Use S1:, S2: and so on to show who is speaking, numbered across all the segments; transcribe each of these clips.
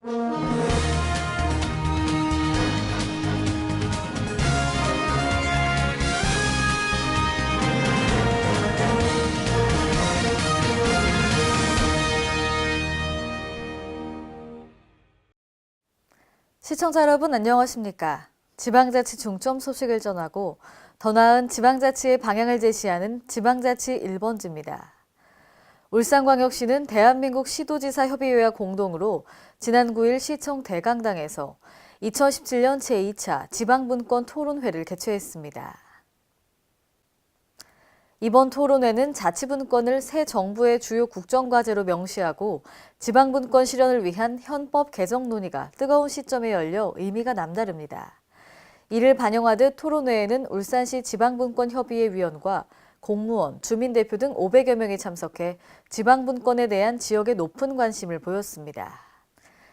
S1: 시청자 여러분 안녕하십니까? 지방자치 중점 소식을 전하고 더 나은 지방자치의 방향을 제시하는 지방자치 1번지입니다. 울산광역시는 대한민국 시도지사 협의회와 공동으로 지난 9일 시청 대강당에서 2017년 제2차 지방분권 토론회를 개최했습니다. 이번 토론회는 자치분권을 새 정부의 주요 국정과제로 명시하고 지방분권 실현을 위한 현법 개정 논의가 뜨거운 시점에 열려 의미가 남다릅니다. 이를 반영하듯 토론회에는 울산시 지방분권협의회 위원과 공무원, 주민대표 등 500여 명이 참석해 지방분권에 대한 지역의 높은 관심을 보였습니다.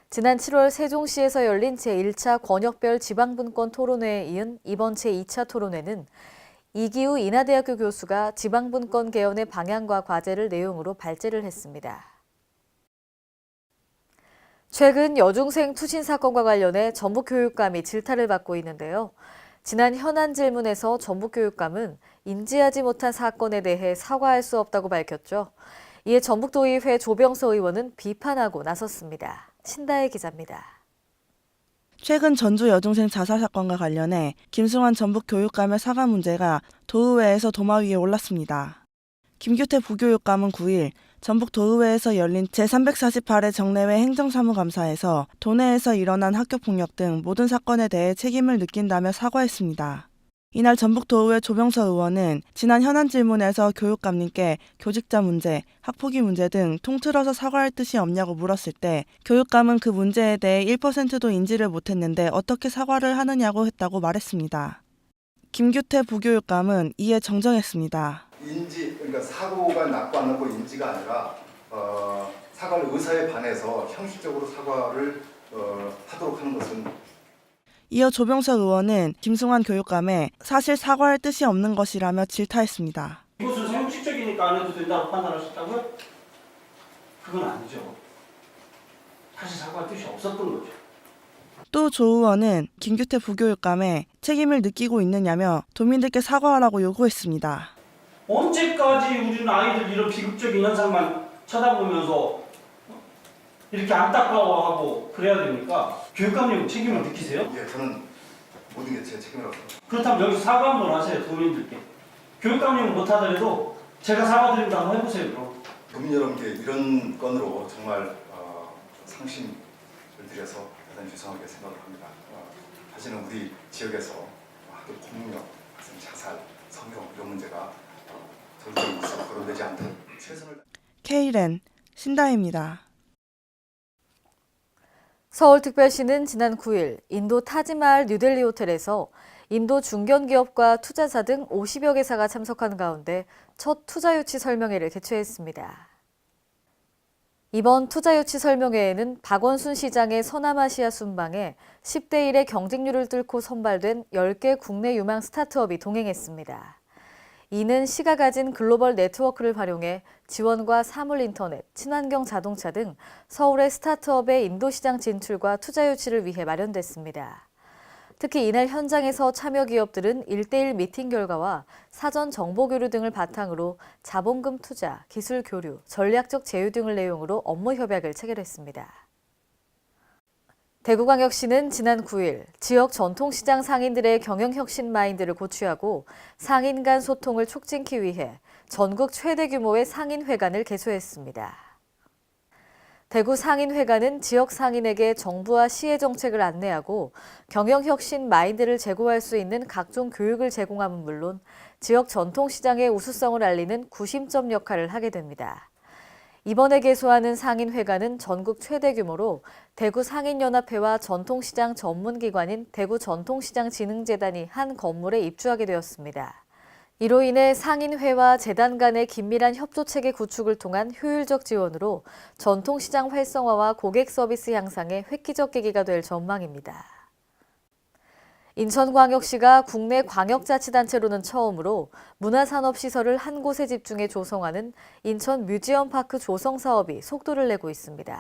S1: 지난 7월 세종시에서 열린 제1차 권역별 지방분권 토론회에 이은 이번 제2차 토론회는 이기우 인하대학교 교수가 지방분권 개헌의 방향과 과제를 내용으로 발제를 했습니다. 최근 여중생 투신 사건과 관련해 전북교육감이 질타를 받고 있는데요. 지난 현안 질문에서 전북교육감은 인지하지 못한 사건에 대해 사과할 수 없다고 밝혔죠. 이에 전북도의회 조병서 의원은 비판하고 나섰습니다. 신다혜 기자입니다.
S2: 최근 전주 여중생 자살 사건과 관련해 김승환 전북교육감의 사과 문제가 도의회에서 도마 위에 올랐습니다. 김규태 부교육감은 9일 전북도의회에서 열린 제348회 정례회 행정사무감사에서 도내에서 일어난 학교폭력 등 모든 사건에 대해 책임을 느낀다며 사과했습니다. 이날 전북도의회 조병서 의원은 지난 현안 질문에서 교육감님께 교직자 문제, 학폭위 문제 등 통틀어서 사과할 뜻이 없냐고 물었을 때 교육감은 그 문제에 대해 1%도 인지를 못했는데 어떻게 사과를 하느냐고 했다고 말했습니다. 김규태 부교육감은 이에 정정했습니다.
S3: 그러니까 사고가 났고 안 났고 인지가 아니라 사과할 의사에 반해서 형식적으로 사과를 하도록 하는 것은.
S2: 이어 조병서 의원은 김승환 교육감에 사실 사과할 뜻이 없는 것이라며 질타했습니다.
S4: 이것은 형식적이니까 안 해도 된다고 판단하셨다고요? 그건 아니죠. 사실 사과할 뜻이 없었던 거죠.
S2: 또 조 의원은 김규태 부교육감에 책임을 느끼고 있느냐며 도민들께 사과하라고 요구했습니다.
S4: 언제까지 우리는 아이들 이런 비극적인 현상만 쳐다보면서 이렇게 안타까워하고 그래야 됩니까? 교육감님 책임을 느끼세요?
S3: 예, 저는 모든 게 제 책임이라고 생각합니다.
S4: 그렇다면 여기서 사과 한번 하세요, 도민들께. 교육감님은 못하더라도 제가 사과드립니다 한번 해보세요. 그럼.
S3: 도민 여러분께 이런 건으로 정말 상심을 드려서 대단히 죄송하게 생각을 합니다. 다시는 우리 지역에서 학교 폭력, 학생 자살, 성경 이런 문제가 절대 거론되지 않도록 최선을
S2: K랜 신다혜입니다.
S1: 서울특별시는 지난 9일 인도 타지마할 뉴델리 호텔에서 인도 중견기업과 투자자 등 50여 개사가 참석한 가운데 첫 투자유치 설명회를 개최했습니다. 이번 투자유치 설명회에는 박원순 시장의 서남아시아 순방에 10대 1의 경쟁률을 뚫고 선발된 10개 국내 유망 스타트업이 동행했습니다. 이는 시가 가진 글로벌 네트워크를 활용해 지원과 사물인터넷, 친환경 자동차 등 서울의 스타트업의 인도시장 진출과 투자 유치를 위해 마련됐습니다. 특히 이날 현장에서 참여 기업들은 1대1 미팅 결과와 사전 정보 교류 등을 바탕으로 자본금 투자, 기술 교류, 전략적 제휴 등을 내용으로 업무 협약을 체결했습니다. 대구광역시는 지난 9일 지역 전통시장 상인들의 경영혁신 마인드를 고취하고 상인 간 소통을 촉진하기 위해 전국 최대 규모의 상인회관을 개소했습니다. 대구 상인회관은 지역 상인에게 정부와 시의 정책을 안내하고 경영혁신 마인드를 제고할 수 있는 각종 교육을 제공함은 물론 지역 전통시장의 우수성을 알리는 구심점 역할을 하게 됩니다. 이번에 개소하는 상인회관은 전국 최대 규모로 대구 상인연합회와 전통시장 전문기관인 대구전통시장진흥재단이 한 건물에 입주하게 되었습니다. 이로 인해 상인회와 재단 간의 긴밀한 협조체계 구축을 통한 효율적 지원으로 전통시장 활성화와 고객 서비스 향상에 획기적 계기가 될 전망입니다. 인천광역시가 국내 광역자치단체로는 처음으로 문화산업시설을 한 곳에 집중해 조성하는 인천 뮤지엄파크 조성 사업이 속도를 내고 있습니다.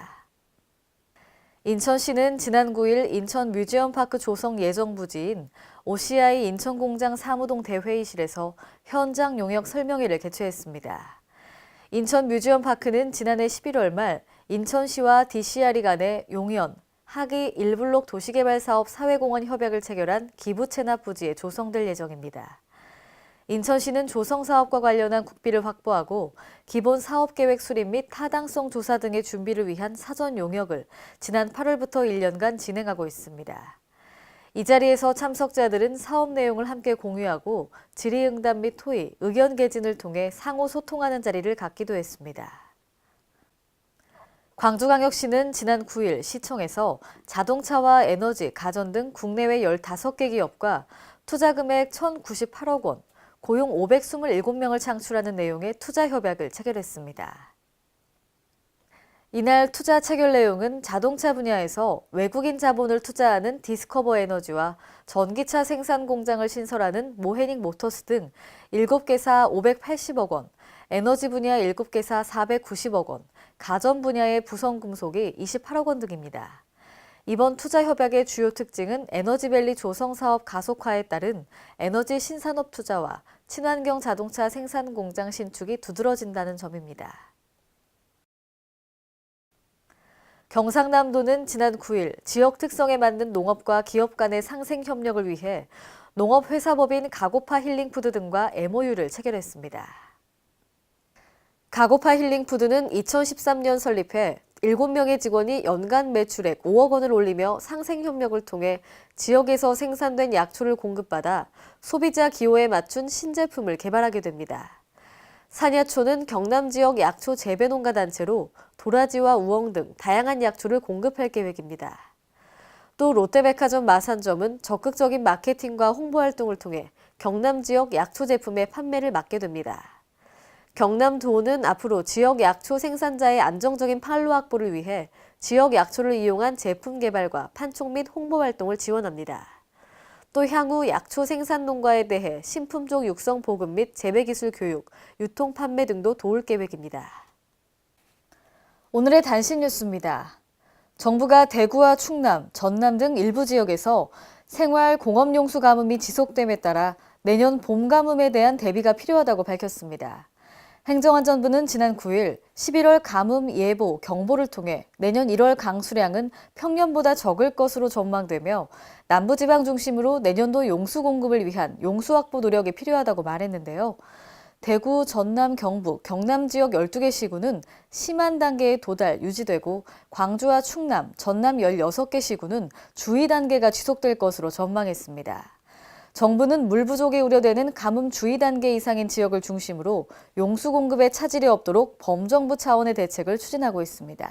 S1: 인천시는 지난 9일 인천 뮤지엄파크 조성 예정 부지인 OCI 인천공장 사무동 대회의실에서 현장 용역 설명회를 개최했습니다. 인천 뮤지엄파크는 지난해 11월 말 인천시와 DCR이 간의 용연, 하기 1블록 도시개발사업 사회공헌 협약을 체결한 기부 체납 부지에 조성될 예정입니다. 인천시는 조성사업과 관련한 국비를 확보하고 기본 사업계획 수립 및 타당성 조사 등의 준비를 위한 사전 용역을 지난 8월부터 1년간 진행하고 있습니다. 이 자리에서 참석자들은 사업 내용을 함께 공유하고 질의응답 및 토의, 의견 개진을 통해 상호 소통하는 자리를 갖기도 했습니다. 광주광역시는 지난 9일 시청에서 자동차와 에너지, 가전 등 국내외 15개 기업과 투자 금액 1,098억 원, 고용 527명을 창출하는 내용의 투자 협약을 체결했습니다. 이날 투자 체결 내용은 자동차 분야에서 외국인 자본을 투자하는 디스커버 에너지와 전기차 생산 공장을 신설하는 모헤닉 모터스 등 7개사 580억 원, 에너지 분야 7개사 490억 원, 가전 분야의 부성금속이 28억 원 등입니다. 이번 투자 협약의 주요 특징은 에너지밸리 조성 사업 가속화에 따른 에너지 신산업 투자와 친환경 자동차 생산 공장 신축이 두드러진다는 점입니다. 경상남도는 지난 9일 지역 특성에 맞는 농업과 기업 간의 상생 협력을 위해 농업회사법인 가고파 힐링푸드 등과 MOU를 체결했습니다. 가고파 힐링푸드는 2013년 설립해 7명의 직원이 연간 매출액 5억 원을 올리며 상생협력을 통해 지역에서 생산된 약초를 공급받아 소비자 기호에 맞춘 신제품을 개발하게 됩니다. 산야초는 경남 지역 약초 재배농가 단체로 도라지와 우엉 등 다양한 약초를 공급할 계획입니다. 또 롯데백화점 마산점은 적극적인 마케팅과 홍보 활동을 통해 경남 지역 약초 제품의 판매를 맡게 됩니다. 경남도는 앞으로 지역 약초 생산자의 안정적인 판로 확보를 위해 지역 약초를 이용한 제품 개발과 판촉 및 홍보 활동을 지원합니다. 또 향후 약초 생산 농가에 대해 신품종 육성 보급 및 재배 기술 교육, 유통 판매 등도 도울 계획입니다. 오늘의 단신 뉴스입니다. 정부가 대구와 충남, 전남 등 일부 지역에서 생활 공업용수 가뭄이 지속됨에 따라 내년 봄 가뭄에 대한 대비가 필요하다고 밝혔습니다. 행정안전부는 지난 9일 11월 가뭄 예보 경보를 통해 내년 1월 강수량은 평년보다 적을 것으로 전망되며 남부지방 중심으로 내년도 용수 공급을 위한 용수 확보 노력이 필요하다고 말했는데요. 대구, 전남, 경북, 경남 지역 12개 시구는 심한 단계에 도달 유지되고 광주와 충남, 전남 16개 시구는 주의 단계가 지속될 것으로 전망했습니다. 정부는 물 부족이 우려되는 가뭄 주의 단계 이상인 지역을 중심으로 용수 공급에 차질이 없도록 범정부 차원의 대책을 추진하고 있습니다.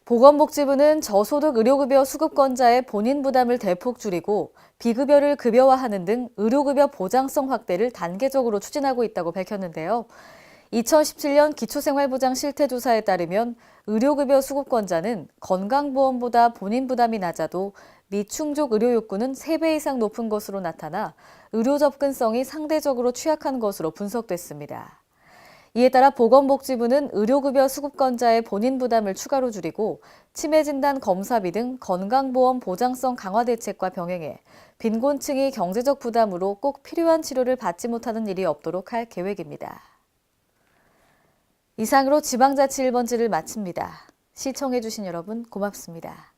S1: 보건복지부는 저소득 의료급여 수급권자의 본인 부담을 대폭 줄이고 비급여를 급여화하는 등 의료급여 보장성 확대를 단계적으로 추진하고 있다고 밝혔는데요. 2017년 기초생활보장 실태조사에 따르면 의료급여 수급권자는 건강보험보다 본인 부담이 낮아도 미충족 의료 욕구는 3배 이상 높은 것으로 나타나 의료 접근성이 상대적으로 취약한 것으로 분석됐습니다. 이에 따라 보건복지부는 의료급여 수급권자의 본인 부담을 추가로 줄이고 치매진단 검사비 등 건강보험 보장성 강화 대책과 병행해 빈곤층이 경제적 부담으로 꼭 필요한 치료를 받지 못하는 일이 없도록 할 계획입니다. 이상으로 지방자치 1번지를 마칩니다. 시청해주신 여러분 고맙습니다.